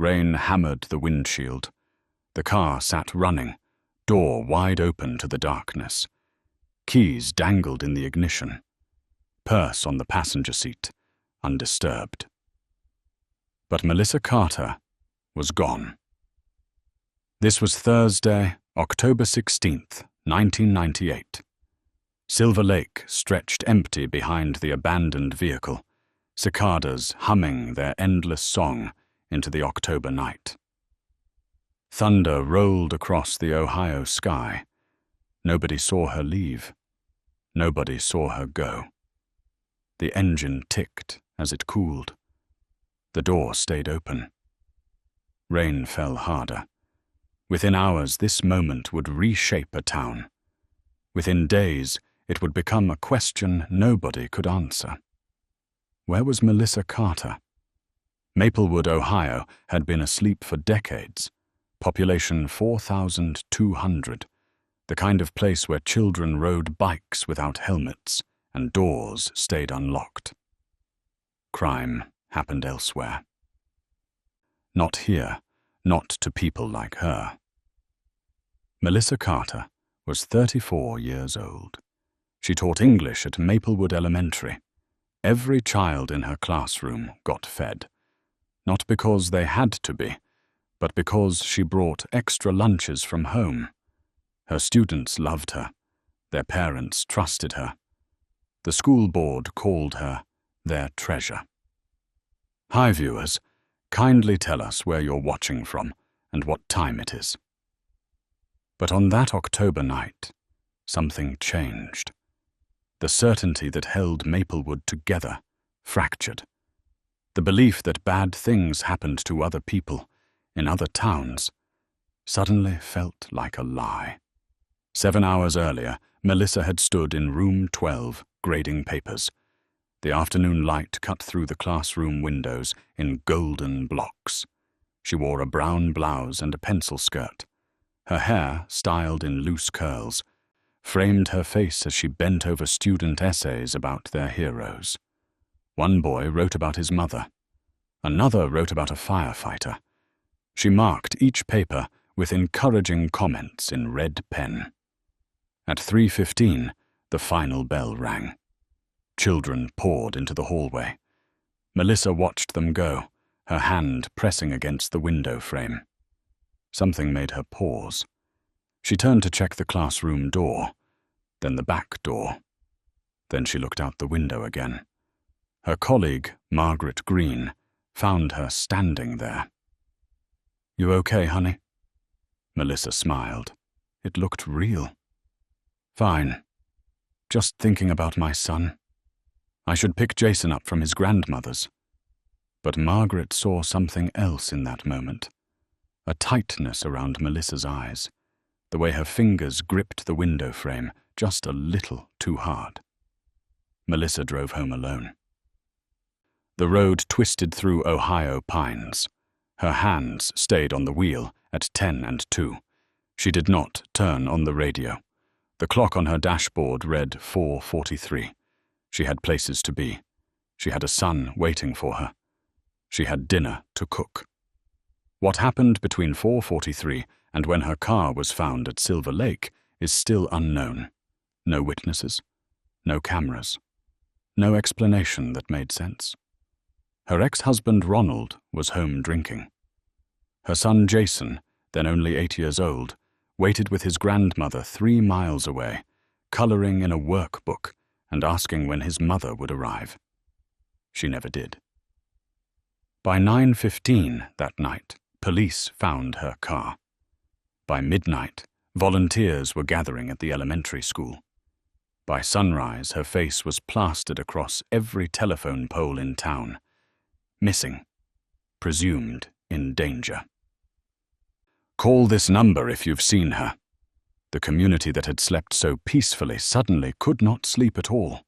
Rain hammered the windshield. The car sat running, door wide open to the darkness. Keys dangled in the ignition. Purse on the passenger seat, undisturbed. But Melissa Carter was gone. This was Thursday, October 16th, 1998. Silver Lake stretched empty behind the abandoned vehicle, cicadas humming their endless song into the October night. Thunder rolled across the Ohio sky. Nobody saw her leave. Nobody saw her go. The engine ticked as it cooled. The door stayed open. Rain fell harder. Within hours, this moment would reshape a town. Within days, it would become a question nobody could answer. Where was Melissa Carter? Maplewood, Ohio, had been asleep for decades. Population 4,200. The kind of place where children rode bikes without helmets and doors stayed unlocked. Crime happened elsewhere. Not here, not to people like her. Melissa Carter was 34 years old. She taught English at Maplewood Elementary. Every child in her classroom got fed. Not because they had to be, but because she brought extra lunches from home. Her students loved her. Their parents trusted her. The school board called her their treasure. Hi viewers, kindly tell us where you're watching from and what time it is. But on that October night, something changed. The certainty that held Maplewood together fractured. The belief that bad things happened to other people in other towns suddenly felt like a lie. 7 hours earlier, Melissa had stood in room 12 grading papers. The afternoon light cut through the classroom windows in golden blocks. She wore a brown blouse and a pencil skirt. Her hair, styled in loose curls, framed her face as she bent over student essays about their heroes. One boy wrote about his mother. Another wrote about a firefighter. She marked each paper with encouraging comments in red pen. At 3:15, the final bell rang. Children poured into the hallway. Melissa watched them go, her hand pressing against the window frame. Something made her pause. She turned to check the classroom door, then the back door. Then she looked out the window again. Her colleague, Margaret Green, found her standing there. "You okay, honey?" Melissa smiled. It looked real. "Fine. Just thinking about my son. I should pick Jason up from his grandmother's." But Margaret saw something else in that moment. A tightness around Melissa's eyes, the way her fingers gripped the window frame just a little too hard. Melissa drove home alone. The road twisted through Ohio pines. Her hands stayed on the wheel at 10 and 2. She did not turn on the radio. The clock on her dashboard read 4:43. She had places to be. She had a son waiting for her. She had dinner to cook. What happened between 4:43 and when her car was found at Silver Lake is still unknown. No witnesses, no cameras, no explanation that made sense. Her ex-husband Ronald was home drinking. Her son Jason, then only 8 years old, waited with his grandmother 3 miles away, coloring in a workbook and asking when his mother would arrive. She never did. By 9:15 that night, police found her car. By midnight, volunteers were gathering at the elementary school. By sunrise, her face was plastered across every telephone pole in town. Missing. Presumed in danger. Call this number if you've seen her. The community that had slept so peacefully suddenly could not sleep at all.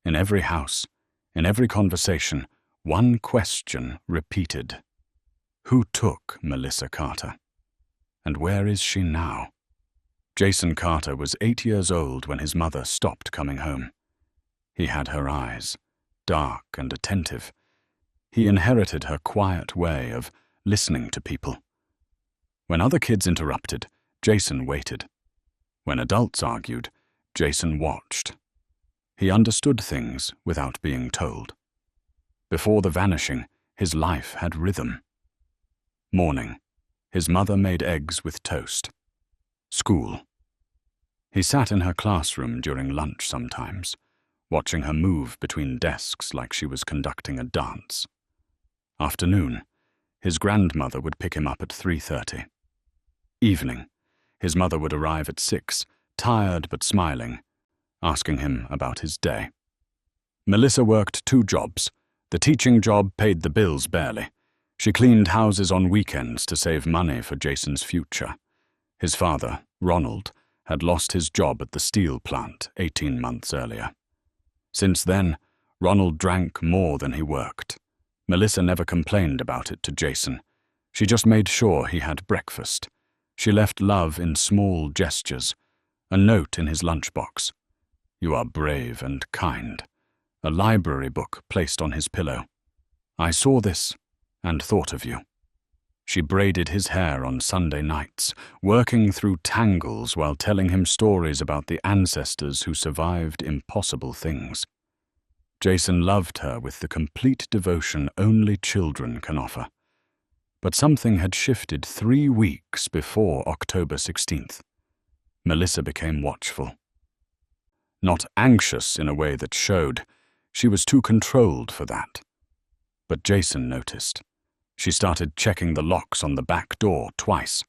In every house, in every conversation, one question repeated. Who took Melissa Carter? And where is she now? Jason Carter was 8 years old when his mother stopped coming home. He had her eyes, dark and attentive. He inherited her quiet way of listening to people. When other kids interrupted, Jason waited. When adults argued, Jason watched. He understood things without being told. Before the vanishing, his life had rhythm. Morning. His mother made eggs with toast. School. He sat in her classroom during lunch sometimes, watching her move between desks like she was conducting a dance. Afternoon. His grandmother would pick him up at 3:30. Evening. His mother would arrive at 6, tired but smiling, asking him about his day. Melissa worked 2 jobs. The teaching job paid the bills barely. She cleaned houses on weekends to save money for Jason's future. His father, Ronald, had lost his job at the steel plant 18 months earlier. Since then, Ronald drank more than he worked. Melissa never complained about it to Jason. She just made sure he had breakfast. She left love in small gestures, a note in his lunchbox. "You are brave and kind." A library book placed on his pillow. "I saw this and thought of you." She braided his hair on Sunday nights, working through tangles while telling him stories about the ancestors who survived impossible things. Jason loved her with the complete devotion only children can offer. But something had shifted 3 weeks before October 16th. Melissa became watchful. Not anxious in a way that showed. She was too controlled for that. But Jason noticed. She started checking the locks on the back door twice.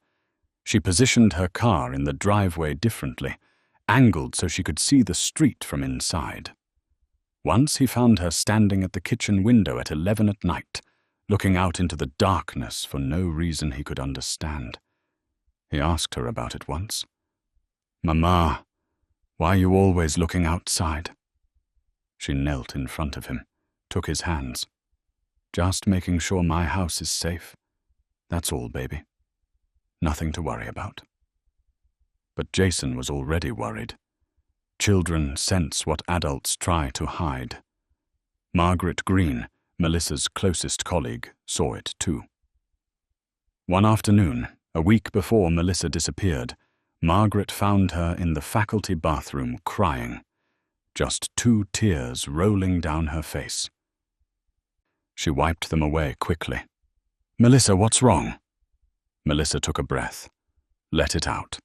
She positioned her car in the driveway differently, angled so she could see the street from inside. Once he found her standing at the kitchen window at 11 at night, looking out into the darkness for no reason he could understand. He asked her about it once. "Mama, why are you always looking outside?" She knelt in front of him, took his hands. "Just making sure my house is safe. That's all, baby. Nothing to worry about." But Jason was already worried. Children sense what adults try to hide. Margaret Green, Melissa's closest colleague, saw it too. One afternoon, a week before Melissa disappeared, Margaret found her in the faculty bathroom crying, just 2 tears rolling down her face. She wiped them away quickly. "Melissa, what's wrong?" Melissa took a breath. Let it out.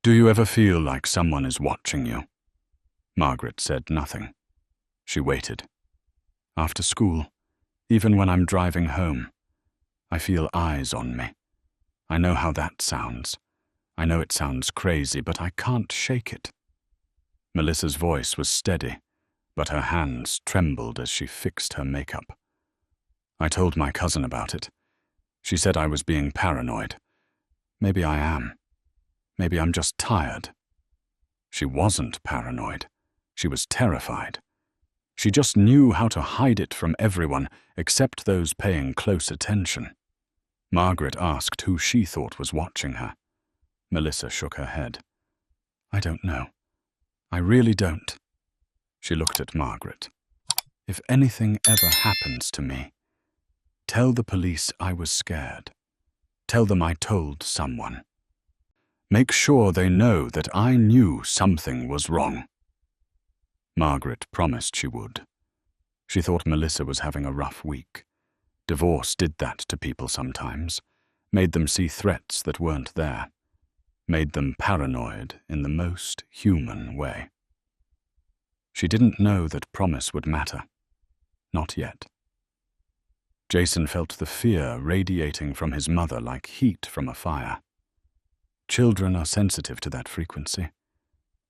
"Do you ever feel like someone is watching you?" Margaret said nothing. She waited. "After school, even when I'm driving home, I feel eyes on me. I know how that sounds. I know it sounds crazy, but I can't shake it." Melissa's voice was steady, but her hands trembled as she fixed her makeup. "I told my cousin about it. She said I was being paranoid. Maybe I am. Maybe I'm just tired." She wasn't paranoid. She was terrified. She just knew how to hide it from everyone except those paying close attention. Margaret asked who she thought was watching her. Melissa shook her head. "I don't know. I really don't." She looked at Margaret. "If anything ever happens to me, tell the police I was scared. Tell them I told someone. Make sure they know that I knew something was wrong." Margaret promised she would. She thought Melissa was having a rough week. Divorce did that to people sometimes, made them see threats that weren't there, made them paranoid in the most human way. She didn't know that promise would matter. Not yet. Jason felt the fear radiating from his mother like heat from a fire. Children are sensitive to that frequency.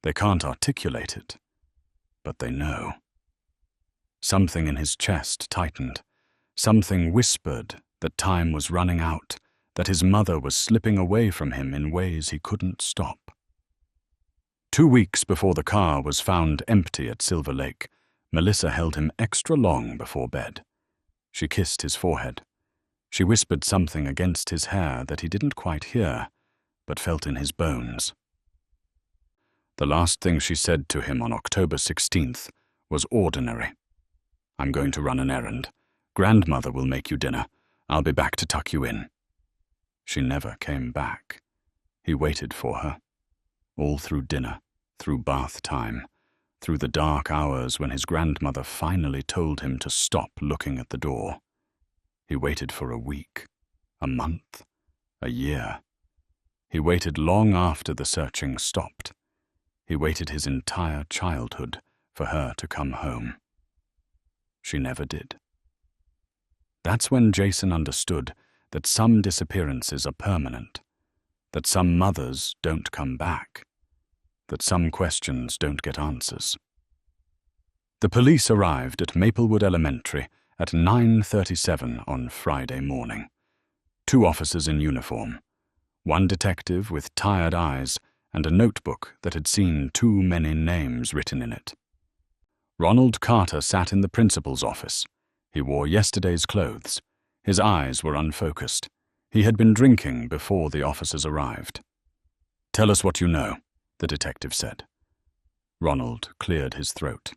They can't articulate it, but they know. Something in his chest tightened. Something whispered that time was running out, that his mother was slipping away from him in ways he couldn't stop. 2 weeks before the car was found empty at Silver Lake, Melissa held him extra long before bed. She kissed his forehead. She whispered something against his hair that he didn't quite hear, but felt in his bones. The last thing she said to him on October 16th was ordinary. "I'm going to run an errand. Grandmother will make you dinner. I'll be back to tuck you in." She never came back. He waited for her, all through dinner, through bath time, through the dark hours when his grandmother finally told him to stop looking at the door. He waited for a week, a month, a year. He waited long after the searching stopped. He waited his entire childhood for her to come home. She never did. That's when Jason understood that some disappearances are permanent, that some mothers don't come back, that some questions don't get answers. The police arrived at Maplewood Elementary at 9:37 on Friday morning. 2 officers in uniform, 1 detective with tired eyes and a notebook that had seen too many names written in it. Ronald Carter sat in the principal's office. He wore yesterday's clothes. His eyes were unfocused. He had been drinking before the officers arrived. "Tell us what you know," the detective said. Ronald cleared his throat.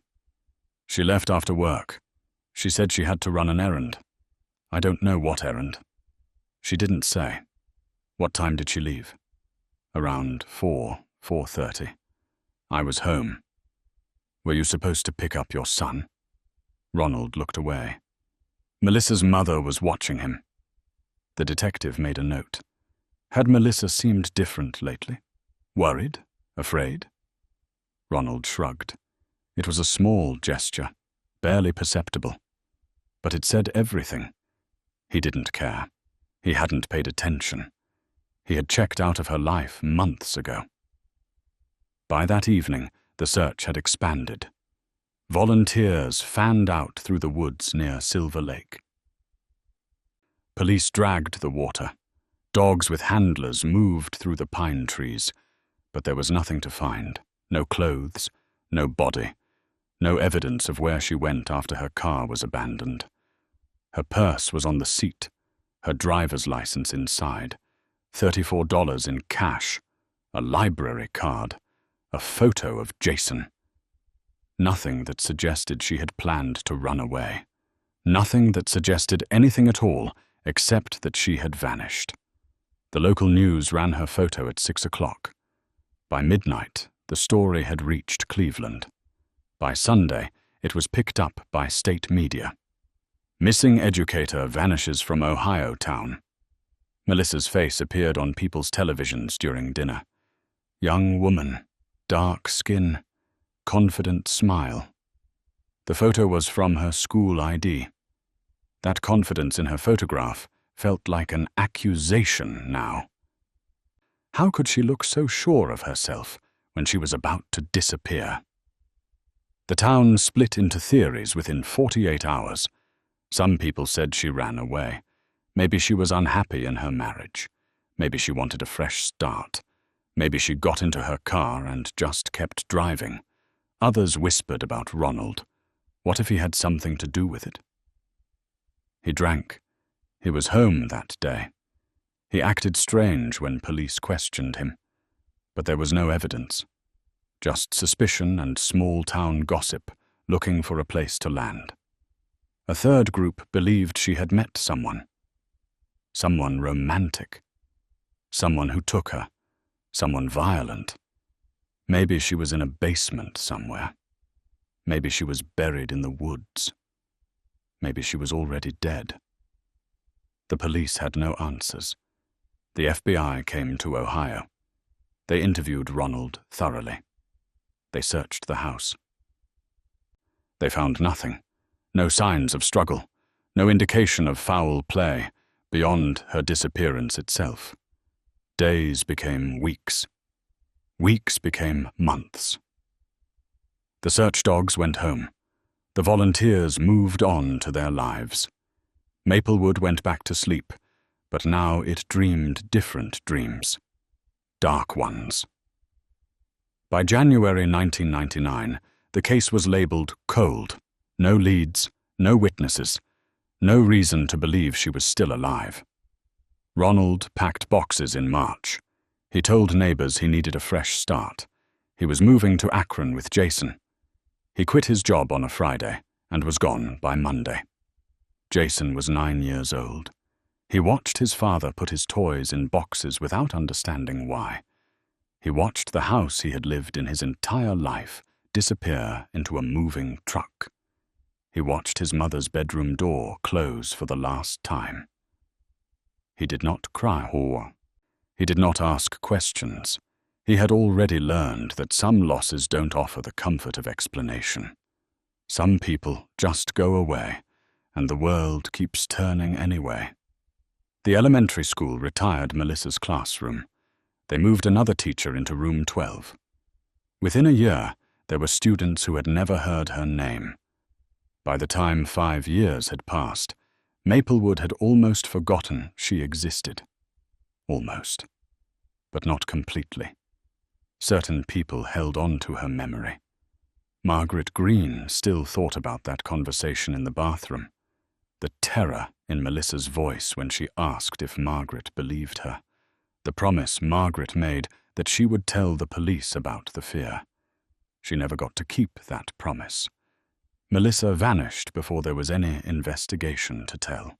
"She left after work. She said she had to run an errand. I don't know what errand. She didn't say. What time did she leave?" "Around 4:30. I was home." "Were you supposed to pick up your son?" Ronald looked away. Melissa's mother was watching him. The detective made a note. Had Melissa seemed different lately? Worried? Afraid? Ronald shrugged. It was a small gesture, barely perceptible. But it said everything. He didn't care. He hadn't paid attention. He had checked out of her life months ago. By that evening, the search had expanded. Volunteers fanned out through the woods near Silver Lake. Police dragged the water. Dogs with handlers moved through the pine trees, but there was nothing to find. No clothes, no body, no evidence of where she went after her car was abandoned. Her purse was on the seat, her driver's license inside, $34 in cash, a library card, a photo of Jason. Nothing that suggested she had planned to run away. Nothing that suggested anything at all except that she had vanished. The local news ran her photo at 6 o'clock. By midnight, the story had reached Cleveland. By Sunday, it was picked up by state media. Missing educator vanishes from Ohio town. Melissa's face appeared on people's televisions during dinner. Young woman, dark skin, confident smile. The photo was from her school ID. That confidence in her photograph felt like an accusation now. How could she look so sure of herself when she was about to disappear? The town split into theories within 48 hours. Some people said she ran away. Maybe she was unhappy in her marriage. Maybe she wanted a fresh start. Maybe she got into her car and just kept driving. Others whispered about Ronald. What if he had something to do with it? He drank. He was home that day. He acted strange when police questioned him. But there was no evidence. Just suspicion and small-town gossip looking for a place to land. A third group believed she had met someone. Someone romantic. Someone who took her. Someone violent. Maybe she was in a basement somewhere. Maybe she was buried in the woods. Maybe she was already dead. The police had no answers. The FBI came to Ohio. They interviewed Ronald thoroughly. They searched the house. They found nothing. No signs of struggle. No indication of foul play beyond her disappearance itself. Days became weeks. Weeks became months. The search dogs went home. The volunteers moved on to their lives. Maplewood went back to sleep, but now it dreamed different dreams. Dark ones. By January 1999, the case was labeled cold. No leads, no witnesses, no reason to believe she was still alive. Ronald packed boxes in March. He told neighbors he needed a fresh start. He was moving to Akron with Jason. He quit his job on a Friday and was gone by Monday. Jason was 9 years old. He watched his father put his toys in boxes without understanding why. He watched the house he had lived in his entire life disappear into a moving truck. He watched his mother's bedroom door close for the last time. He did not cry. He did not ask questions. He had already learned that some losses don't offer the comfort of explanation. Some people just go away, and the world keeps turning anyway. The elementary school retired Melissa's classroom. They moved another teacher into room 12. Within a year, there were students who had never heard her name. By the time 5 years had passed, Maplewood had almost forgotten she existed. Almost. But not completely. Certain people held on to her memory. Margaret Green still thought about that conversation in the bathroom. The terror in Melissa's voice when she asked if Margaret believed her. The promise Margaret made that she would tell the police about the fear. She never got to keep that promise. Melissa vanished before there was any investigation to tell.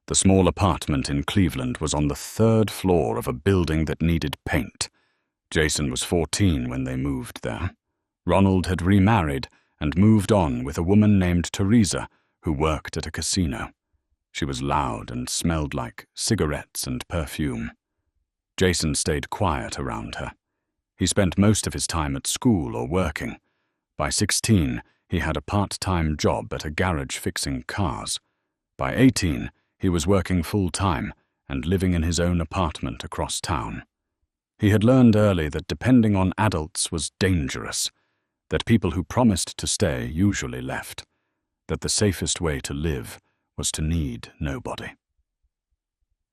The small apartment in Cleveland was on the 3rd floor of a building that needed paint. Jason was 14 when they moved there. Ronald had remarried and moved on with a woman named Teresa who worked at a casino. She was loud and smelled like cigarettes and perfume. Jason stayed quiet around her. He spent most of his time at school or working. By 16, he had a part-time job at a garage fixing cars. By 18, he was working full-time and living in his own apartment across town. He had learned early that depending on adults was dangerous, that people who promised to stay usually left, that the safest way to live was to need nobody.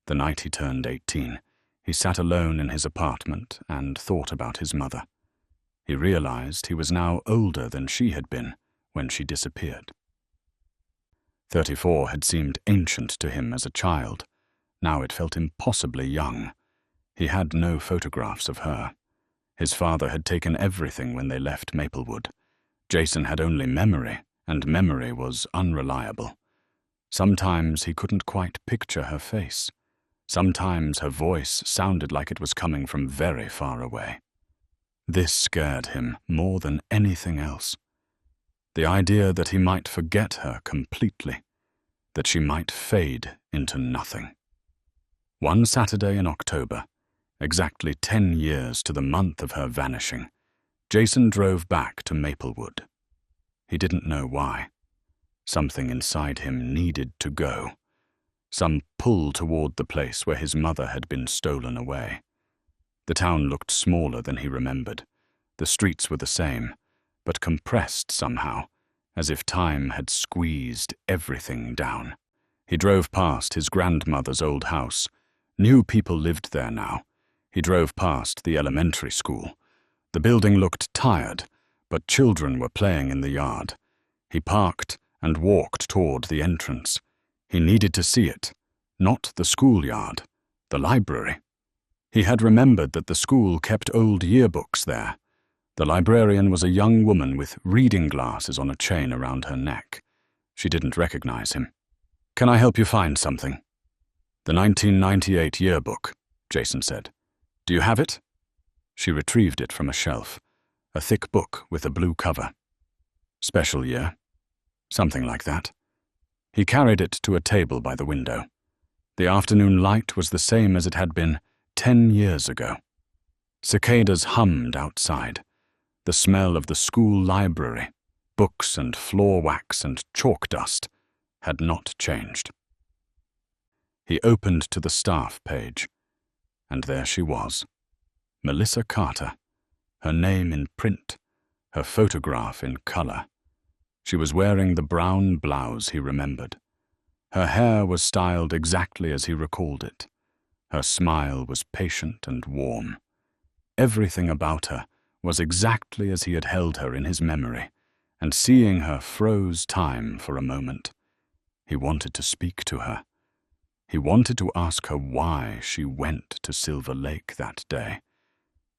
The night he turned 18, he sat alone in his apartment and thought about his mother. He realized he was now older than she had been when she disappeared. 34 had seemed ancient to him as a child. Now it felt impossibly young. He had no photographs of her. His father had taken everything when they left Maplewood. Jason had only memory, and memory was unreliable. Sometimes he couldn't quite picture her face. Sometimes her voice sounded like it was coming from very far away. This scared him more than anything else. The idea that he might forget her completely, that she might fade into nothing. One Saturday in October, exactly 10 years to the month of her vanishing, Jason drove back to Maplewood. He didn't know why. Something inside him needed to go. Some pull toward the place where his mother had been stolen away. The town looked smaller than he remembered. The streets were the same, but compressed somehow, as if time had squeezed everything down. He drove past his grandmother's old house. New people lived there now. He drove past the elementary school. The building looked tired, but children were playing in the yard. He parked and walked toward the entrance. He needed to see it, not the schoolyard, the library. He had remembered that the school kept old yearbooks there. The librarian was a young woman with reading glasses on a chain around her neck. She didn't recognize him. "Can I help you find something?" "The 1998 yearbook," Jason said. "Do you have it?" She retrieved it from a shelf, a thick book with a blue cover. "Special year?" "Something like that." He carried it to a table by the window. The afternoon light was the same as it had been 10 years ago. Cicadas hummed outside. The smell of the school library, books and floor wax and chalk dust, had not changed. He opened to the staff page, and there she was, Melissa Carter, her name in print, her photograph in color. She was wearing the brown blouse he remembered. Her hair was styled exactly as he recalled it. Her smile was patient and warm. Everything about her was exactly as he had held her in his memory, and seeing her froze time for a moment. He wanted to speak to her. He wanted to ask her why she went to Silver Lake that day.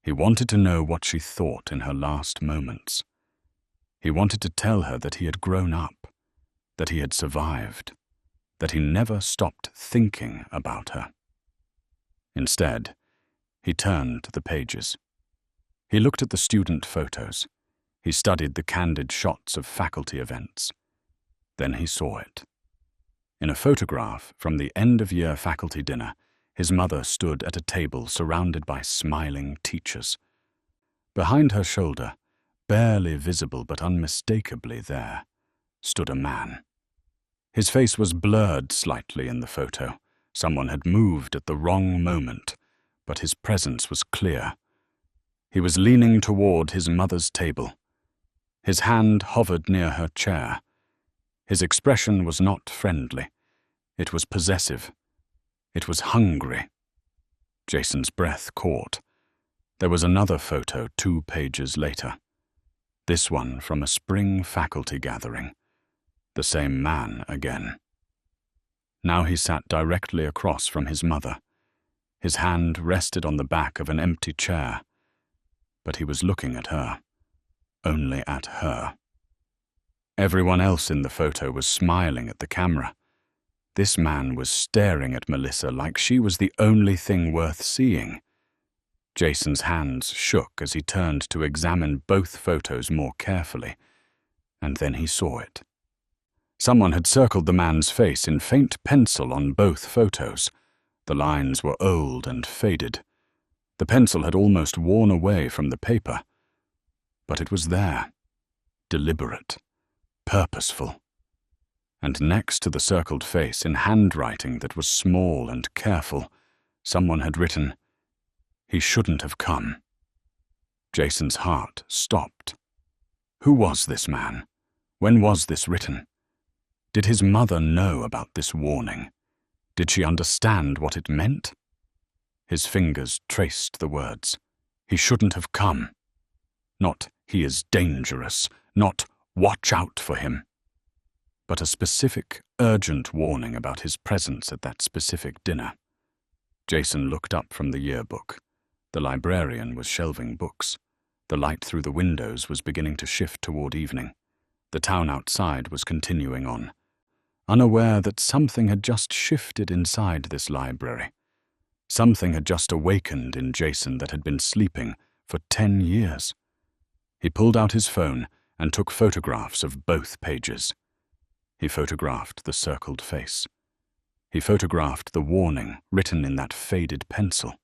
He wanted to know what she thought in her last moments. He wanted to tell her that he had grown up, that he had survived, that he never stopped thinking about her. Instead, he turned the pages. He looked at the student photos. He studied the candid shots of faculty events. Then he saw it. In a photograph from the end-of-year faculty dinner, his mother stood at a table surrounded by smiling teachers. Behind her shoulder, barely visible but unmistakably there, stood a man. His face was blurred slightly in the photo. Someone had moved at the wrong moment, but his presence was clear. He was leaning toward his mother's table. His hand hovered near her chair. His expression was not friendly. It was possessive. It was hungry. Jason's breath caught. There was another photo 2 pages later. This one from a spring faculty gathering. The same man again. Now he sat directly across from his mother. His hand rested on the back of an empty chair. But he was looking at her. Only at her. Everyone else in the photo was smiling at the camera. This man was staring at Melissa like she was the only thing worth seeing. Jason's hands shook as he turned to examine both photos more carefully, and then he saw it. Someone had circled the man's face in faint pencil on both photos. The lines were old and faded. The pencil had almost worn away from the paper. But it was there, deliberate, purposeful. And next to the circled face, in handwriting that was small and careful, someone had written, "He shouldn't have come." Jason's heart stopped. Who was this man? When was this written? Did his mother know about this warning? Did she understand what it meant? His fingers traced the words. He shouldn't have come. Not, he is dangerous. Not, watch out for him. But a specific, urgent warning about his presence at that specific dinner. Jason looked up from the yearbook. The librarian was shelving books. The light through the windows was beginning to shift toward evening. The town outside was continuing on, unaware that something had just shifted inside this library. Something had just awakened in Jason that had been sleeping for 10 years. He pulled out his phone and took photographs of both pages. He photographed the circled face. He photographed the warning written in that faded pencil.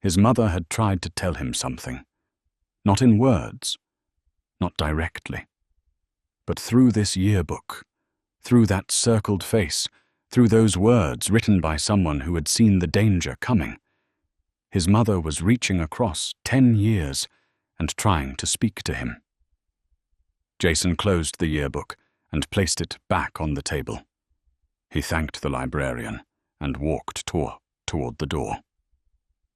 His mother had tried to tell him something. Not in words, not directly, but through this yearbook, through that circled face, through those words written by someone who had seen the danger coming. His mother was reaching across 10 years and trying to speak to him. Jason closed the yearbook and placed it back on the table. He thanked the librarian and walked toward the door.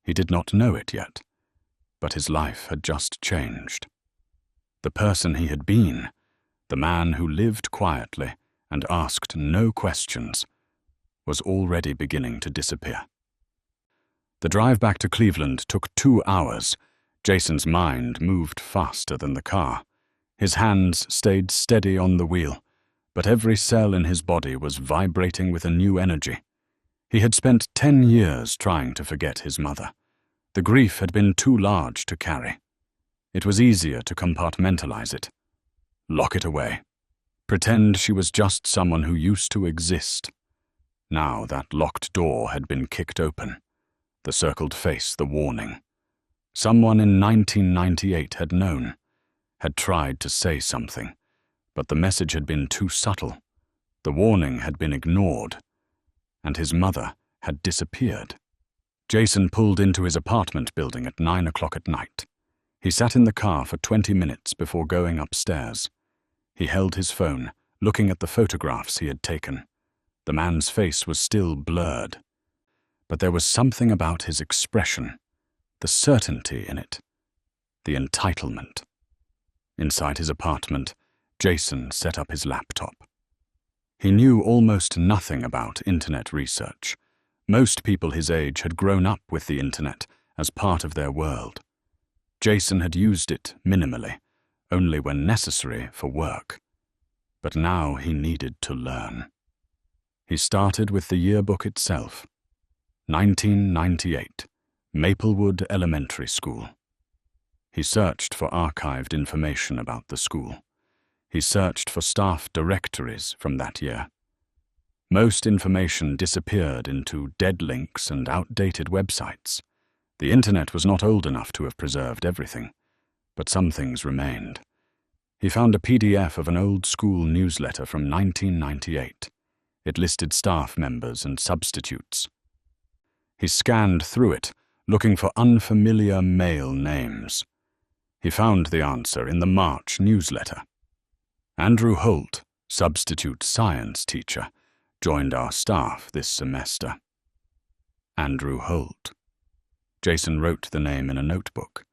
He did not know it yet, but his life had just changed. The person he had been, the man who lived quietly and asked no questions, was already beginning to disappear. The drive back to Cleveland took 2 hours. Jason's mind moved faster than the car. His hands stayed steady on the wheel, but every cell in his body was vibrating with a new energy. He had spent 10 years trying to forget his mother. The grief had been too large to carry. It was easier to compartmentalize it. Lock it away. Pretend she was just someone who used to exist. Now that locked door had been kicked open. The circled face, the warning. Someone in 1998 had known, had tried to say something, but the message had been too subtle. The warning had been ignored, and his mother had disappeared. Jason pulled into his apartment building at 9 o'clock at night. He sat in the car for 20 minutes before going upstairs. He held his phone, looking at the photographs he had taken. The man's face was still blurred, but there was something about his expression, the certainty in it, the entitlement. Inside his apartment, Jason set up his laptop. He knew almost nothing about internet research. Most people his age had grown up with the internet as part of their world. Jason had used it minimally, only when necessary for work. But now he needed to learn. He started with the yearbook itself. 1998, Maplewood Elementary School. He searched for archived information about the school. He searched for staff directories from that year. Most information disappeared into dead links and outdated websites. The internet was not old enough to have preserved everything, but some things remained. He found a PDF of an old school newsletter from 1998. It listed staff members and substitutes. He scanned through it, looking for unfamiliar male names. He found the answer in the March newsletter. Andrew Holt, substitute science teacher, joined our staff this semester. Andrew Holt. Jason wrote the name in a notebook.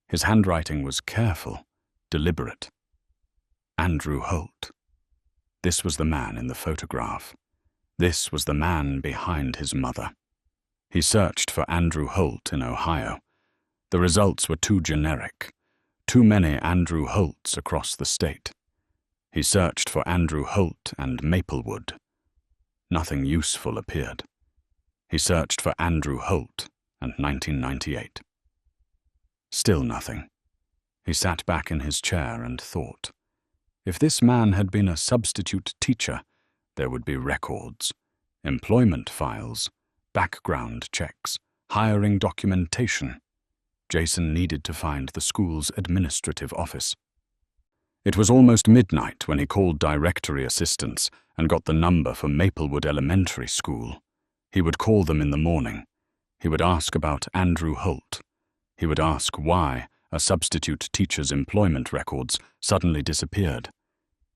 His handwriting was careful, deliberate. Andrew Holt. This was the man in the photograph. This was the man behind his mother. He searched for Andrew Holt in Ohio. The results were too generic. Too many Andrew Holts across the state. He searched for Andrew Holt and Maplewood. Nothing useful appeared. He searched for Andrew Holt and 1998. Still nothing. He sat back in his chair and thought. If this man had been a substitute teacher, there would be records, employment files, background checks, hiring documentation. Jason needed to find the school's administrative office. It was almost midnight when he called directory assistants and got the number for Maplewood Elementary School. He would call them in the morning. He would ask about Andrew Holt. He would ask why a substitute teacher's employment records suddenly disappeared.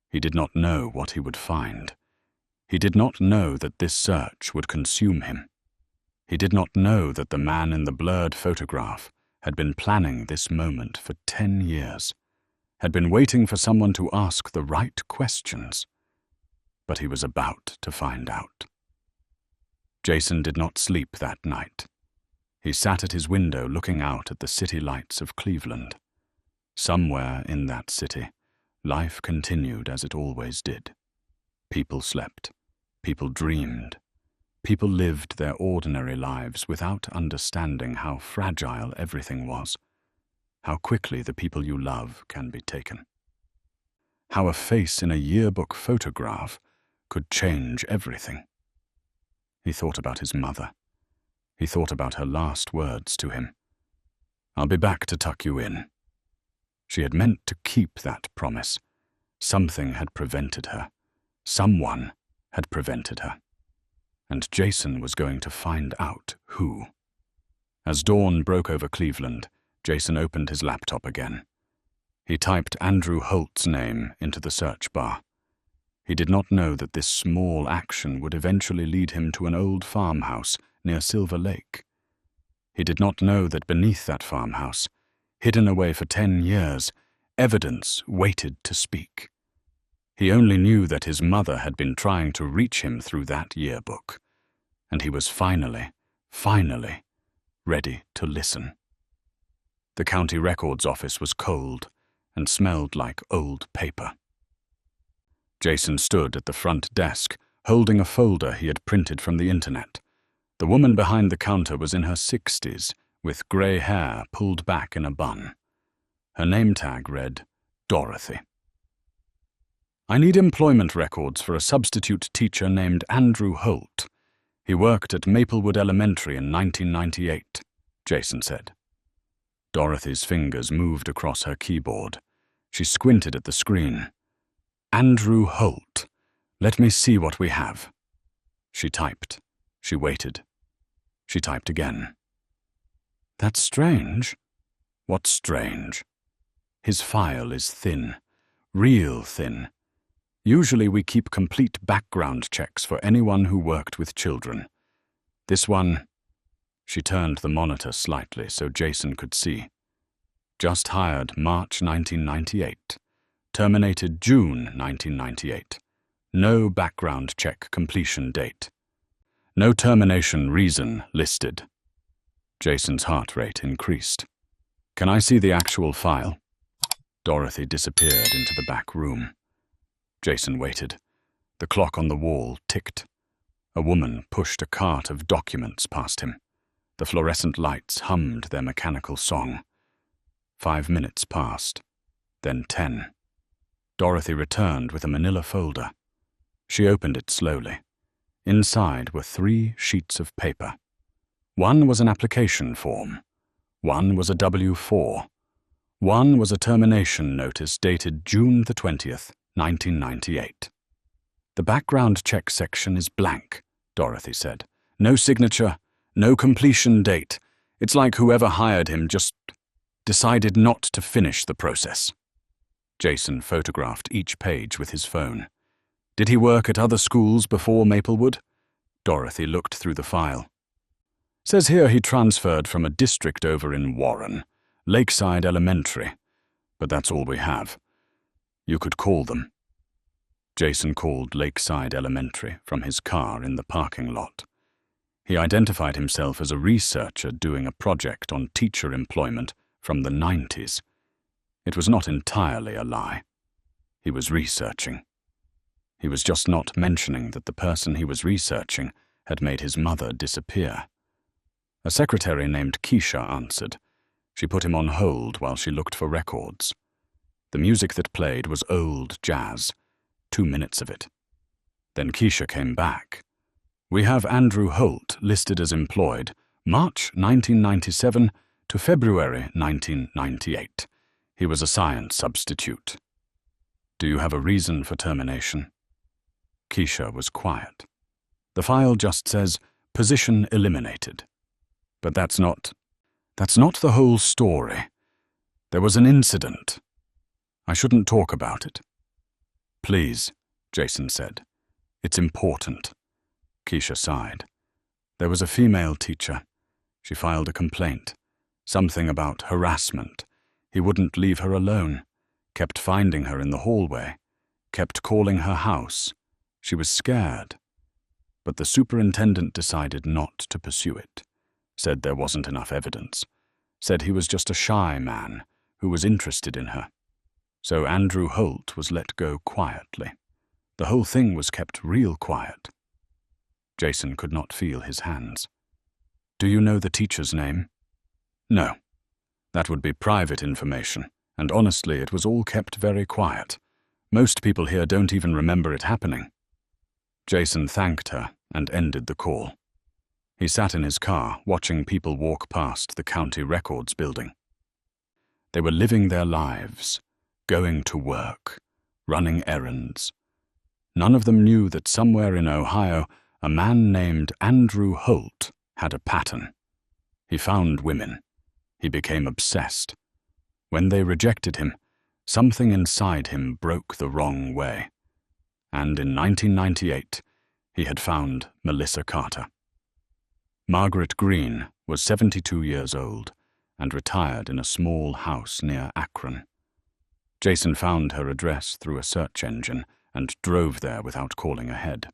He did not know what he would find. He did not know that this search would consume him. He did not know that the man in the blurred photograph had been planning this moment for 10 years, had been waiting for someone to ask the right questions. But he was about to find out. Jason did not sleep that night. He sat at his window looking out at the city lights of Cleveland. Somewhere in that city, life continued as it always did. People slept. People dreamed. People lived their ordinary lives without understanding how fragile everything was, how quickly the people you love can be taken, how a face in a yearbook photograph could change everything. He thought about his mother. He thought about her last words to him. "I'll be back to tuck you in." She had meant to keep that promise. Something had prevented her. Someone had prevented her. And Jason was going to find out who. As dawn broke over Cleveland, Jason opened his laptop again. He typed Andrew Holt's name into the search bar. He did not know that this small action would eventually lead him to an old farmhouse near Silver Lake. He did not know that beneath that farmhouse, hidden away for 10 years, evidence waited to speak. He only knew that his mother had been trying to reach him through that yearbook, and he was finally ready to listen. The county records office was cold and smelled like old paper. Jason stood at the front desk, holding a folder he had printed from the internet. The woman behind the counter was in her 60s, with grey hair pulled back in a bun. Her name tag read, Dorothy. "I need employment records for a substitute teacher named Andrew Holt. He worked at Maplewood Elementary in 1998, Jason said. Dorothy's fingers moved across her keyboard. She squinted at the screen. "Andrew Holt. Let me see what we have." She typed. She waited. She typed again. "That's strange." "What's strange?" "His file is thin. Real thin. Usually we keep complete background checks for anyone who worked with children. This one..." She turned the monitor slightly so Jason could see. "Just hired March 1998. Terminated June 1998. No background check completion date. No termination reason listed." Jason's heart rate increased. "Can I see the actual file?" Dorothy disappeared into the back room. Jason waited. The clock on the wall ticked. A woman pushed a cart of documents past him. The fluorescent lights hummed their mechanical song. 5 minutes passed, then 10. Dorothy returned with a manila folder. She opened it slowly. Inside were 3 sheets of paper. One was an application form. One was a W-4. One was a termination notice dated June the 20th, 1998. "The background check section is blank," Dorothy said. "No signature, no completion date. It's like whoever hired him just decided not to finish the process." Jason photographed each page with his phone. "Did he work at other schools before Maplewood?" Dorothy looked through the file. "Says here he transferred from a district over in Warren, Lakeside Elementary, but that's all we have. You could call them." Jason called Lakeside Elementary from his car in the parking lot. He identified himself as a researcher doing a project on teacher employment from the 90s. It was not entirely a lie. He was researching. He was just not mentioning that the person he was researching had made his mother disappear. A secretary named Keisha answered. She put him on hold while she looked for records. The music that played was old jazz, 2 minutes of it. Then Keisha came back. "We have Andrew Holt listed as employed, March 1997 to February 1998. He was a science substitute. Do you have a reason for termination?" Keisha was quiet. "The file just says, position eliminated. But that's not the whole story. There was an incident. I shouldn't talk about it." "Please," Jason said. "It's important." Keisha sighed. "There was a female teacher. She filed a complaint. Something about harassment. He wouldn't leave her alone. Kept finding her in the hallway. Kept calling her house. She was scared. But the superintendent decided not to pursue it. Said there wasn't enough evidence. Said he was just a shy man who was interested in her. So Andrew Holt was let go quietly. The whole thing was kept real quiet." Jason could not feel his hands. "Do you know the teacher's name?" "No. That would be private information, and honestly, it was all kept very quiet. Most people here don't even remember it happening." Jason thanked her and ended the call. He sat in his car, watching people walk past the county records building. They were living their lives, going to work, running errands. None of them knew that somewhere in Ohio, a man named Andrew Holt had a pattern. He found women. He became obsessed. When they rejected him, something inside him broke the wrong way. And in 1998, he had found Melissa Carter. Margaret Green was 72 years old and retired in a small house near Akron. Jason found her address through a search engine and drove there without calling ahead.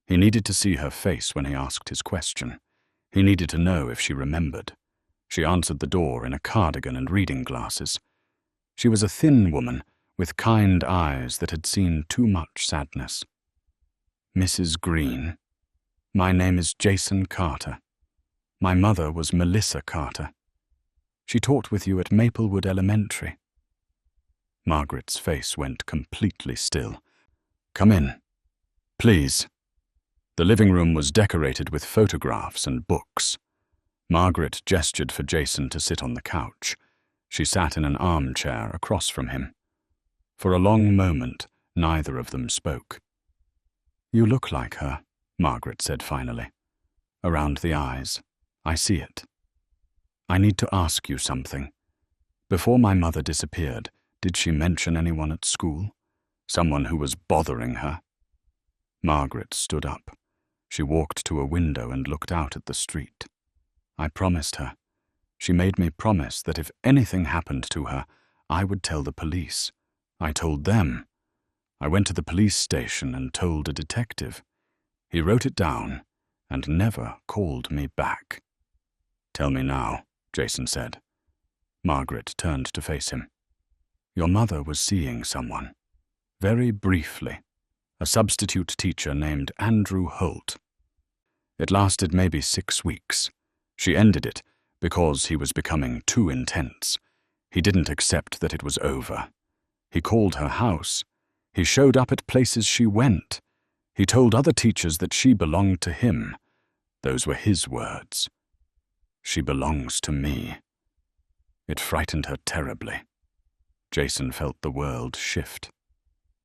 He needed to see her face when he asked his question. He needed to know if she remembered. She answered the door in a cardigan and reading glasses. She was a thin woman with kind eyes that had seen too much sadness. "Mrs. Green, my name is Jason Carter. My mother was Melissa Carter. She taught with you at Maplewood Elementary." Margaret's face went completely still. "Come in. Please." The living room was decorated with photographs and books. Margaret gestured for Jason to sit on the couch. She sat in an armchair across from him. For a long moment, neither of them spoke. "You look like her," Margaret said finally. "Around the eyes. I see it. I need to ask you something. Before my mother disappeared, did she mention anyone at school? Someone who was bothering her?" Margaret stood up. She walked to a window and looked out at the street. "I promised her. She made me promise that if anything happened to her, I would tell the police. I told them. I went to the police station and told a detective. He wrote it down and never called me back." "Tell me now," Jason said. Margaret turned to face him. "Your mother was seeing someone. Very briefly. A substitute teacher named Andrew Holt. It lasted maybe 6 weeks. She ended it because he was becoming too intense. He didn't accept that it was over. He called her house. He showed up at places she went. He told other teachers that she belonged to him. Those were his words. She belongs to me. It frightened her terribly. Jason felt the world shift.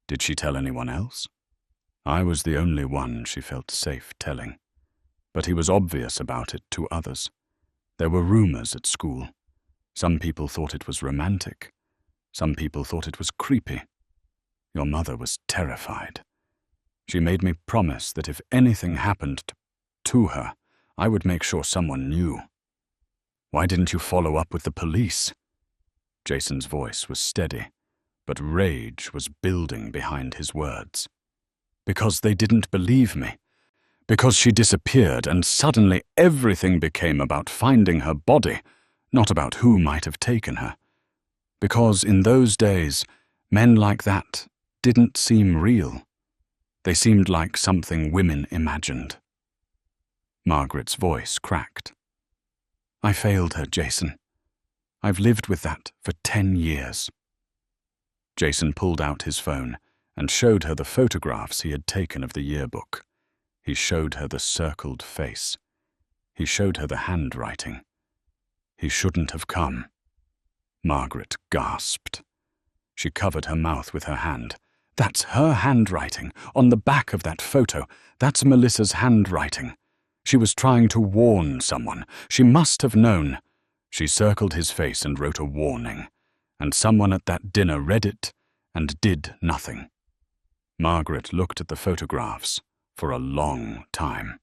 Did she tell anyone else? I was the only one she felt safe telling. But he was obvious about it to others. There were rumors at school. Some people thought it was romantic. Some people thought it was creepy. Your mother was terrified. She made me promise that if anything happened to her, I would make sure someone knew. Why didn't you follow up with the police? Jason's voice was steady, but rage was building behind his words. Because they didn't believe me. Because she disappeared and suddenly everything became about finding her body, not about who might have taken her. Because in those days, men like that didn't seem real. They seemed like something women imagined. Margaret's voice cracked. I failed her, Jason. I've lived with that for 10 years. Jason pulled out his phone and showed her the photographs he had taken of the yearbook. He showed her the circled face. He showed her the handwriting. He shouldn't have come. Margaret gasped. She covered her mouth with her hand. That's her handwriting, on the back of that photo. That's Melissa's handwriting. She was trying to warn someone. She must have known. She circled his face and wrote a warning, and someone at that dinner read it and did nothing. Margaret looked at the photographs for a long time.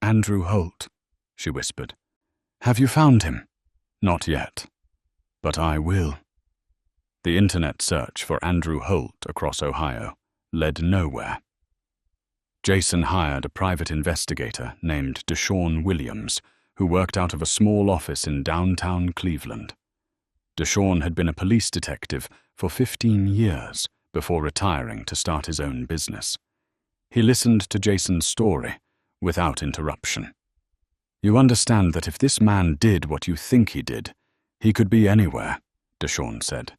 Andrew Holt, she whispered. Have you found him? Not yet, but I will. The internet search for Andrew Holt across Ohio led nowhere. Jason hired a private investigator named Deshaun Williams, who worked out of a small office in downtown Cleveland. Deshaun had been a police detective for 15 years before retiring to start his own business. He listened to Jason's story without interruption. You understand that if this man did what you think he did, he could be anywhere, Deshaun said.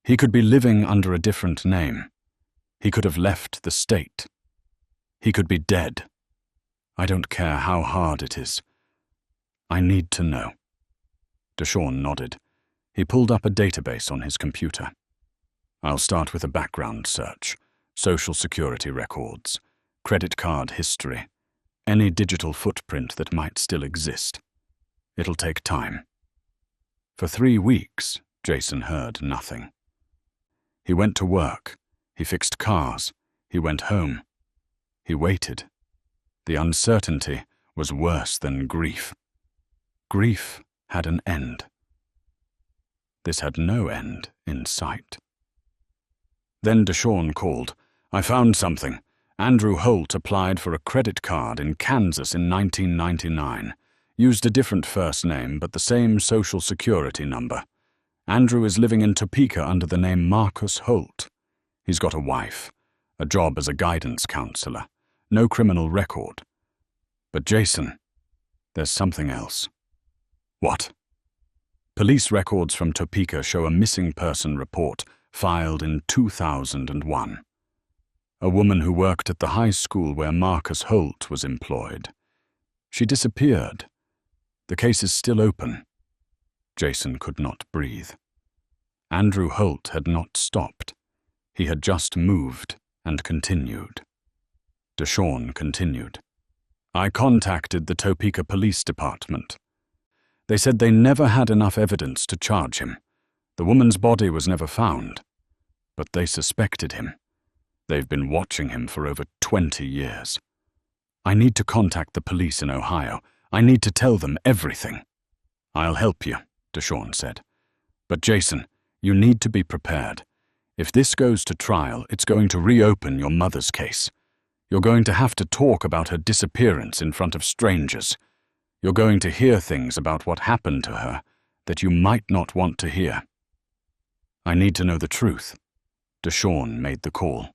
He could be living under a different name. He could have left the state. He could be dead. I don't care how hard it is. I need to know. Deshaun nodded. He pulled up a database on his computer. I'll start with a background search, social security records, credit card history, any digital footprint that might still exist. It'll take time. For 3 weeks, Jason heard nothing. He went to work. He fixed cars. He went home. He waited. The uncertainty was worse than grief. Grief had an end. This had no end in sight. Then Deshaun called. I found something. Andrew Holt applied for a credit card in Kansas in 1999. Used a different first name, but the same social security number. Andrew is living in Topeka under the name Marcus Holt. He's got a wife, a job as a guidance counselor, no criminal record. But Jason, there's something else. What? Police records from Topeka show a missing person report filed in 2001. A woman who worked at the high school where Marcus Holt was employed. She disappeared. The case is still open. Jason could not breathe. Andrew Holt had not stopped. He had just moved and continued. Deshaun continued. I contacted the Topeka Police Department. They said they never had enough evidence to charge him. The woman's body was never found. But they suspected him. They've been watching him for over 20 years. I need to contact the police in Ohio. I need to tell them everything. I'll help you, Deshaun said. But Jason, you need to be prepared. If this goes to trial, it's going to reopen your mother's case. You're going to have to talk about her disappearance in front of strangers. You're going to hear things about what happened to her that you might not want to hear. I need to know the truth. Deshaun made the call.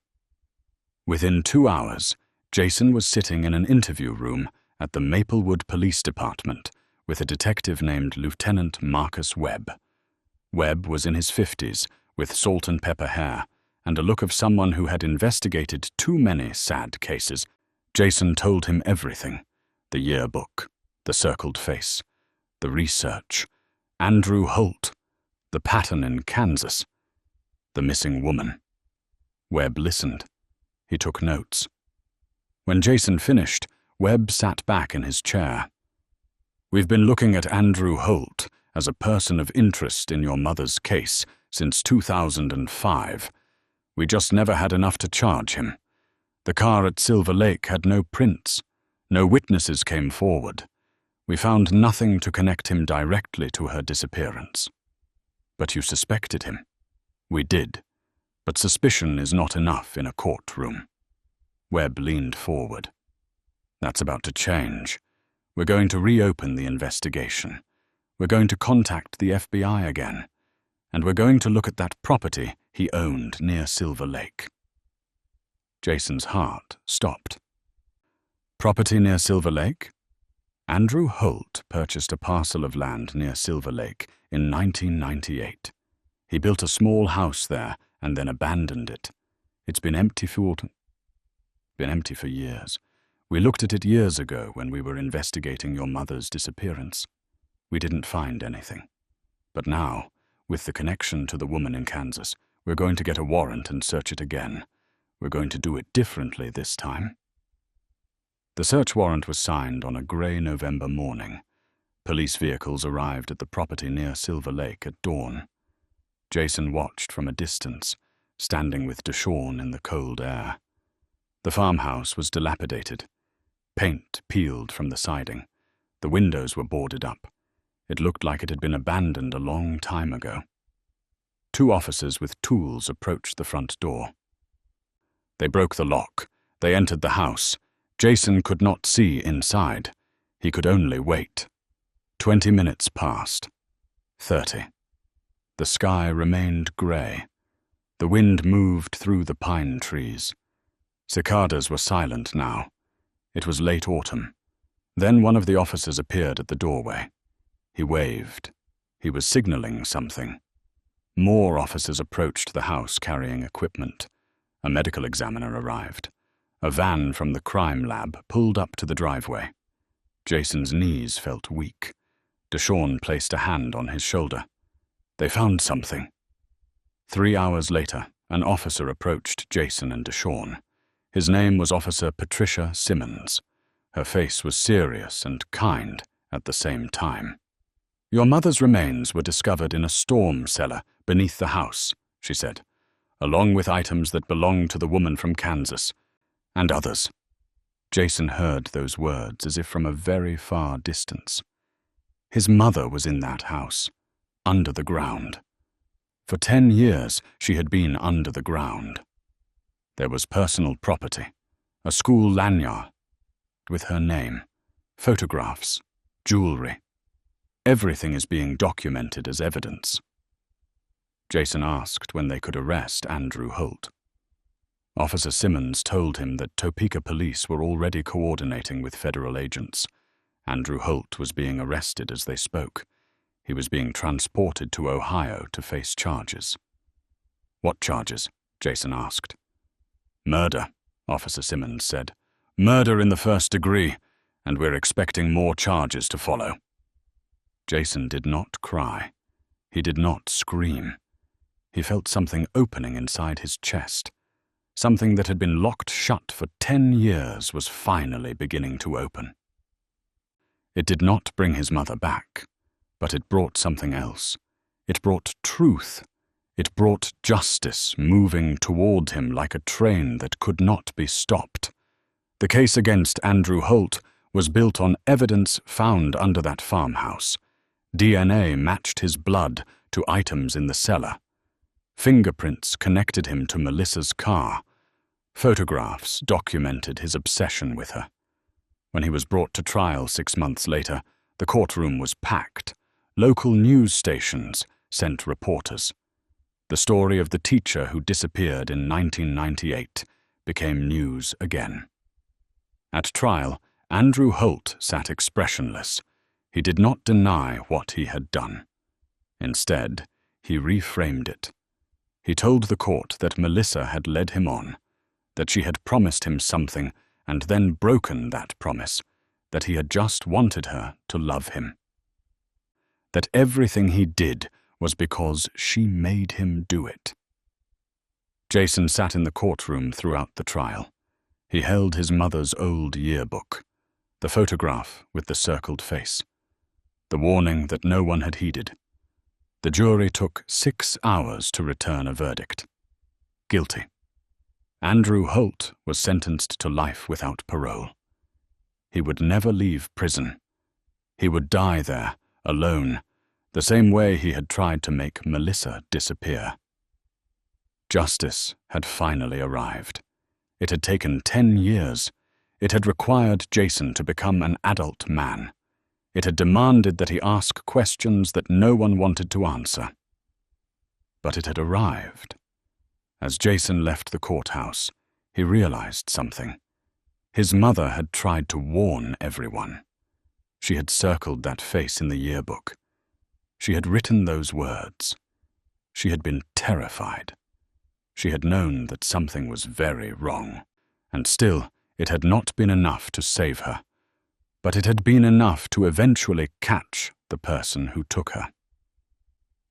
Within 2 hours, Jason was sitting in an interview room at the Maplewood Police Department with a detective named Lieutenant Marcus Webb. Webb was in his 50s, with salt and pepper hair, and a look of someone who had investigated too many sad cases. Jason told him everything: the yearbook, the circled face, the research, Andrew Holt, the pattern in Kansas, the missing woman. Webb listened. He took notes. When Jason finished, Webb sat back in his chair. "We've been looking at Andrew Holt as a person of interest in your mother's case since 2005. We just never had enough to charge him. The car at Silver Lake had no prints. No witnesses came forward. We found nothing to connect him directly to her disappearance." "But you suspected him." "We did. But suspicion is not enough in a courtroom." Webb leaned forward. "That's about to change. We're going to reopen the investigation. We're going to contact the FBI again. And we're going to look at that property he owned near Silver Lake." Jason's heart stopped. "Property near Silver Lake?" Andrew Holt purchased a parcel of land near Silver Lake in 1998. He built a small house there and then abandoned it. It's been empty for years. We looked at it years ago when we were investigating your mother's disappearance. We didn't find anything. But now, with the connection to the woman in Kansas, we're going to get a warrant and search it again. We're going to do it differently this time." The search warrant was signed on a grey November morning. Police vehicles arrived at the property near Silver Lake at dawn. Jason watched from a distance, standing with Deshawn in the cold air. The farmhouse was dilapidated. Paint peeled from the siding. The windows were boarded up. It looked like it had been abandoned a long time ago. 2 officers with tools approached the front door. They broke the lock. They entered the house. Jason could not see inside. He could only wait. 20 minutes passed. 30. The sky remained grey. The wind moved through the pine trees. Cicadas were silent now. It was late autumn. Then one of the officers appeared at the doorway. He waved. He was signaling something. More officers approached the house carrying equipment. A medical examiner arrived. A van from the crime lab pulled up to the driveway. Jason's knees felt weak. Deshawn placed a hand on his shoulder. They found something. 3 hours later, an officer approached Jason and Deshawn. His name was Officer Patricia Simmons. Her face was serious and kind at the same time. "Your mother's remains were discovered in a storm cellar beneath the house," she said, "along with items that belonged to the woman from Kansas, and others." Jason heard those words as if from a very far distance. His mother was in that house, under the ground. For 10 years, she had been under the ground. There was personal property, a school lanyard with her name, photographs, jewelry. Everything is being documented as evidence. Jason asked when they could arrest Andrew Holt. Officer Simmons told him that Topeka police were already coordinating with federal agents. Andrew Holt was being arrested as they spoke. He was being transported to Ohio to face charges. "What charges?" Jason asked. "Murder," Officer Simmons said. "Murder in the first degree, and we're expecting more charges to follow." Jason did not cry. He did not scream. He felt something opening inside his chest. Something that had been locked shut for 10 years was finally beginning to open. It did not bring his mother back, but it brought something else. It brought truth. It brought justice moving toward him like a train that could not be stopped. The case against Andrew Holt was built on evidence found under that farmhouse. DNA matched his blood to items in the cellar. Fingerprints connected him to Melissa's car. Photographs documented his obsession with her. When he was brought to trial 6 months later, the courtroom was packed. Local news stations sent reporters. The story of the teacher who disappeared in 1998 became news again. At trial, Andrew Holt sat expressionless. He did not deny what he had done. Instead, he reframed it. He told the court that Melissa had led him on, that she had promised him something and then broken that promise, that he had just wanted her to love him. That everything he did was because she made him do it. Jason sat in the courtroom throughout the trial. He held his mother's old yearbook, the photograph with the circled face, the warning that no one had heeded. The jury took 6 hours to return a verdict. Guilty. Andrew Holt was sentenced to life without parole. He would never leave prison. He would die there, alone, the same way he had tried to make Melissa disappear. Justice had finally arrived. It had taken 10 years. It had required Jason to become an adult man. It had demanded that he ask questions that no one wanted to answer. But it had arrived. As Jason left the courthouse, he realized something. His mother had tried to warn everyone. She had circled that face in the yearbook. She had written those words. She had been terrified. She had known that something was very wrong, and still it had not been enough to save her. But it had been enough to eventually catch the person who took her.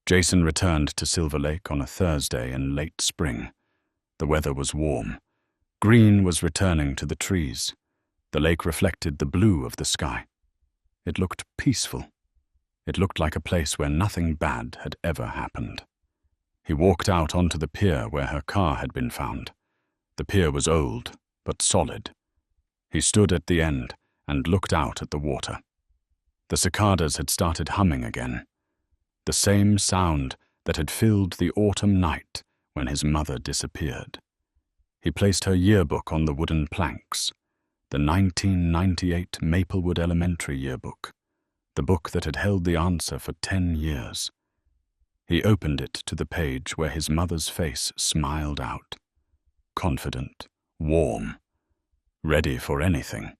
Jason returned to Silver Lake on a Thursday in late spring. The weather was warm. Green was returning to the trees. The lake reflected the blue of the sky. It looked peaceful. It looked like a place where nothing bad had ever happened. He walked out onto the pier where her car had been found. The pier was old, but solid. He stood at the end and looked out at the water. The cicadas had started humming again. The same sound that had filled the autumn night when his mother disappeared. He placed her yearbook on the wooden planks, the 1998 Maplewood Elementary yearbook, the book that had held the answer for 10 years. He opened it to the page where his mother's face smiled out, confident, warm, ready for anything.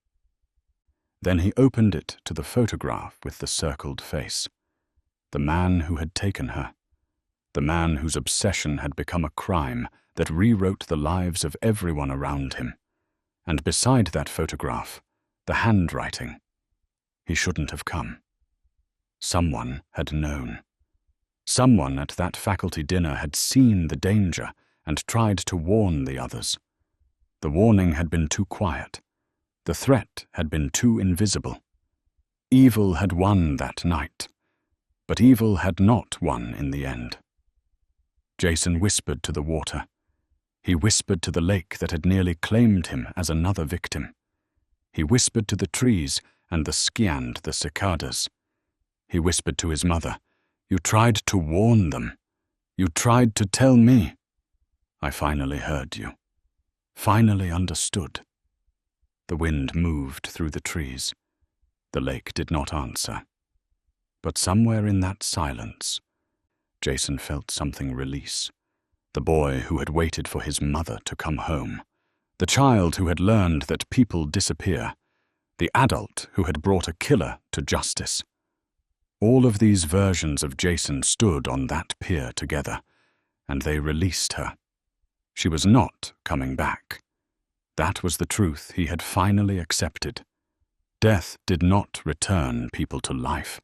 Then he opened it to the photograph with the circled face. The man who had taken her, the man whose obsession had become a crime that rewrote the lives of everyone around him. And beside that photograph, the handwriting. He shouldn't have come. Someone had known. Someone at that faculty dinner had seen the danger and tried to warn the others. The warning had been too quiet. The threat had been too invisible. Evil had won that night. But evil had not won in the end. Jason whispered to the water. He whispered to the lake that had nearly claimed him as another victim. He whispered to the trees and scanned the cicadas. He whispered to his mother, "You tried to warn them. You tried to tell me. I finally heard you. Finally understood." The wind moved through the trees. The lake did not answer. But somewhere in that silence, Jason felt something release. The boy who had waited for his mother to come home. The child who had learned that people disappear. The adult who had brought a killer to justice. All of these versions of Jason stood on that pier together, and they released her. She was not coming back. That was the truth he had finally accepted. Death did not return people to life.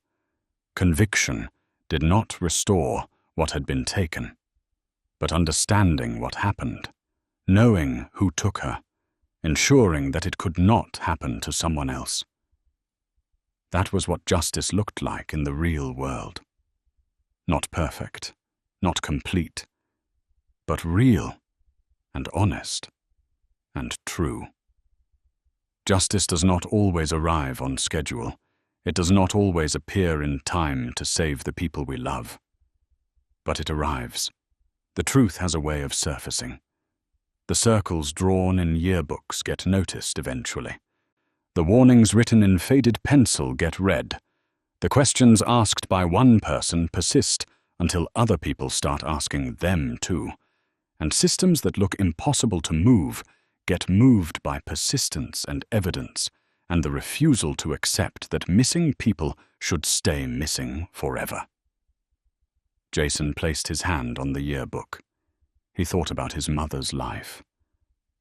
Conviction did not restore what had been taken. But understanding what happened, knowing who took her, ensuring that it could not happen to someone else. That was what justice looked like in the real world. Not perfect, not complete, but real and honest and true. Justice does not always arrive on schedule. It does not always appear in time to save the people we love. But it arrives. The truth has a way of surfacing. The circles drawn in yearbooks get noticed eventually. The warnings written in faded pencil get read. The questions asked by one person persist until other people start asking them too. And systems that look impossible to move get moved by persistence and evidence, and the refusal to accept that missing people should stay missing forever. Jason placed his hand on the yearbook. He thought about his mother's life.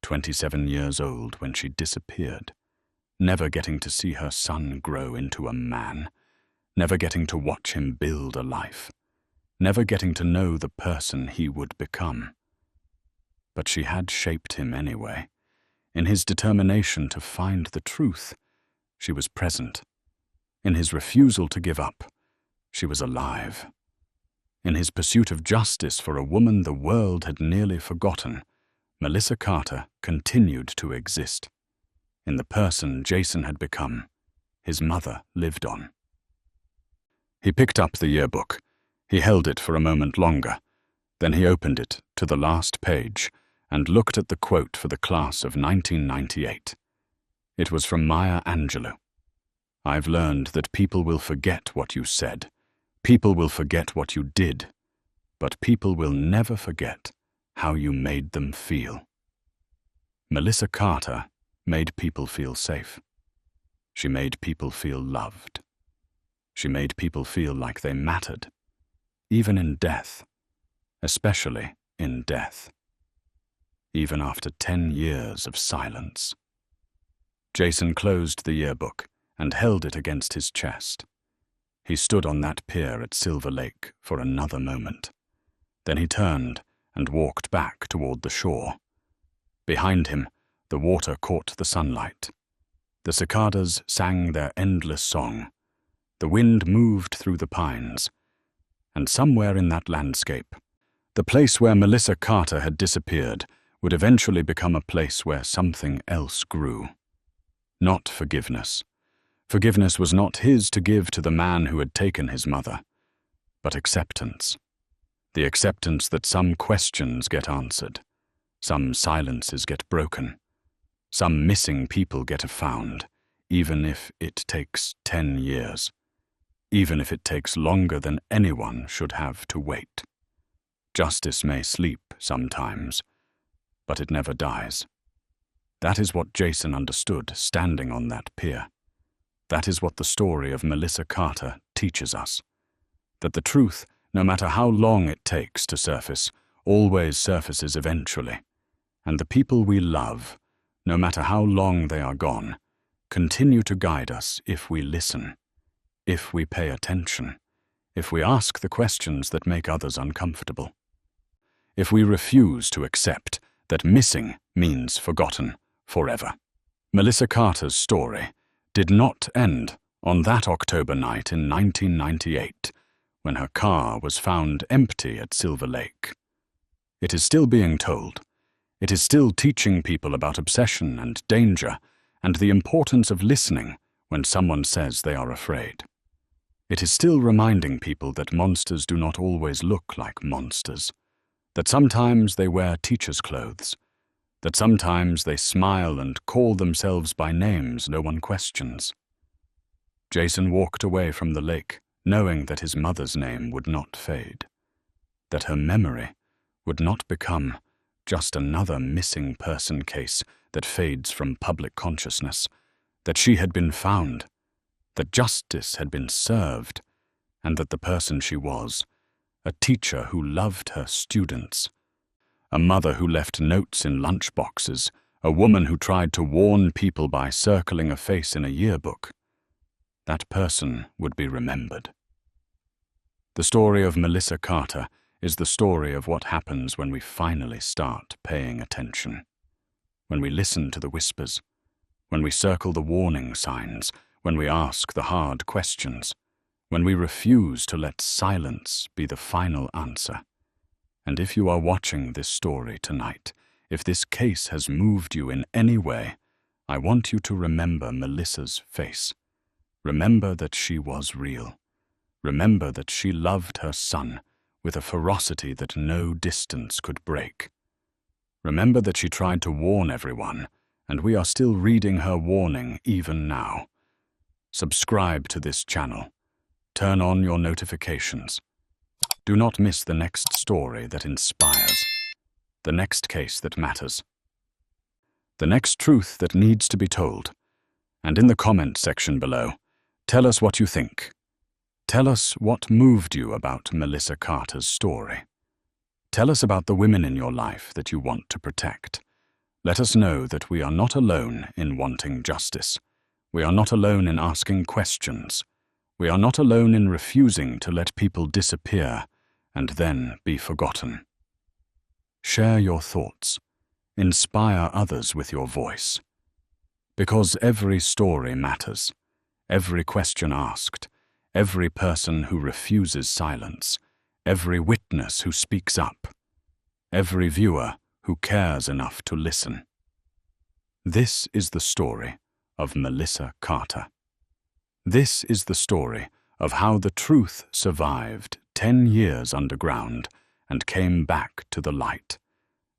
27 years old when she disappeared, never getting to see her son grow into a man, never getting to watch him build a life, never getting to know the person he would become. But she had shaped him anyway. In his determination to find the truth, she was present. In his refusal to give up, she was alive. In his pursuit of justice for a woman the world had nearly forgotten, Melissa Carter continued to exist. In the person Jason had become, his mother lived on. He picked up the yearbook. He held it for a moment longer. Then he opened it to the last page and looked at the quote for the class of 1998. It was from Maya Angelou. "I've learned that people will forget what you said. People will forget what you did. But people will never forget how you made them feel." Melissa Carter made people feel safe. She made people feel loved. She made people feel like they mattered, even in death, especially in death. Even after 10 years of silence. Jason closed the yearbook and held it against his chest. He stood on that pier at Silver Lake for another moment. Then he turned and walked back toward the shore. Behind him, the water caught the sunlight. The cicadas sang their endless song. The wind moved through the pines. And somewhere in that landscape, the place where Melissa Carter had disappeared would eventually become a place where something else grew. Not forgiveness. Forgiveness was not his to give to the man who had taken his mother, but acceptance. The acceptance that some questions get answered, some silences get broken, some missing people get found, even if it takes 10 years, even if it takes longer than anyone should have to wait. Justice may sleep sometimes, but it never dies. That is what Jason understood standing on that pier. That is what the story of Melissa Carter teaches us. That the truth, no matter how long it takes to surface, always surfaces eventually. And the people we love, no matter how long they are gone, continue to guide us if we listen, if we pay attention, if we ask the questions that make others uncomfortable. If we refuse to accept that missing means forgotten forever. Melissa Carter's story did not end on that October night in 1998, when her car was found empty at Silver Lake. It is still being told. It is still teaching people about obsession and danger and the importance of listening when someone says they are afraid. It is still reminding people that monsters do not always look like monsters, that sometimes they wear teacher's clothes, that sometimes they smile and call themselves by names no one questions. Jason walked away from the lake, knowing that his mother's name would not fade, that her memory would not become just another missing person case that fades from public consciousness, that she had been found, that justice had been served, and that the person she was, a teacher who loved her students, a mother who left notes in lunchboxes, a woman who tried to warn people by circling a face in a yearbook, that person would be remembered. The story of Melissa Carter is the story of what happens when we finally start paying attention, when we listen to the whispers, when we circle the warning signs, when we ask the hard questions, when we refuse to let silence be the final answer. And if you are watching this story tonight, if this case has moved you in any way, I want you to remember Melissa's face. Remember that she was real. Remember that she loved her son with a ferocity that no distance could break. Remember that she tried to warn everyone, and we are still reading her warning even now. Subscribe to this channel. Turn on your notifications. Do not miss the next story that inspires, the next case that matters. the next truth that needs to be told. And in the comment section below, tell us what you think. Tell us what moved you about Melissa Carter's story. Tell us about the women in your life that you want to protect. Let us know that we are not alone in wanting justice. We are not alone in asking questions. We are not alone in refusing to let people disappear and then be forgotten. Share your thoughts. Inspire others with your voice. Because every story matters, every question asked, every person who refuses silence, every witness who speaks up, every viewer who cares enough to listen. This is the story of Melissa Carter. This is the story of how the truth survived 10 years underground and came back to the light.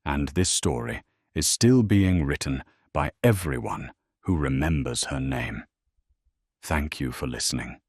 And this story is still being written by everyone who remembers her name. Thank you for listening.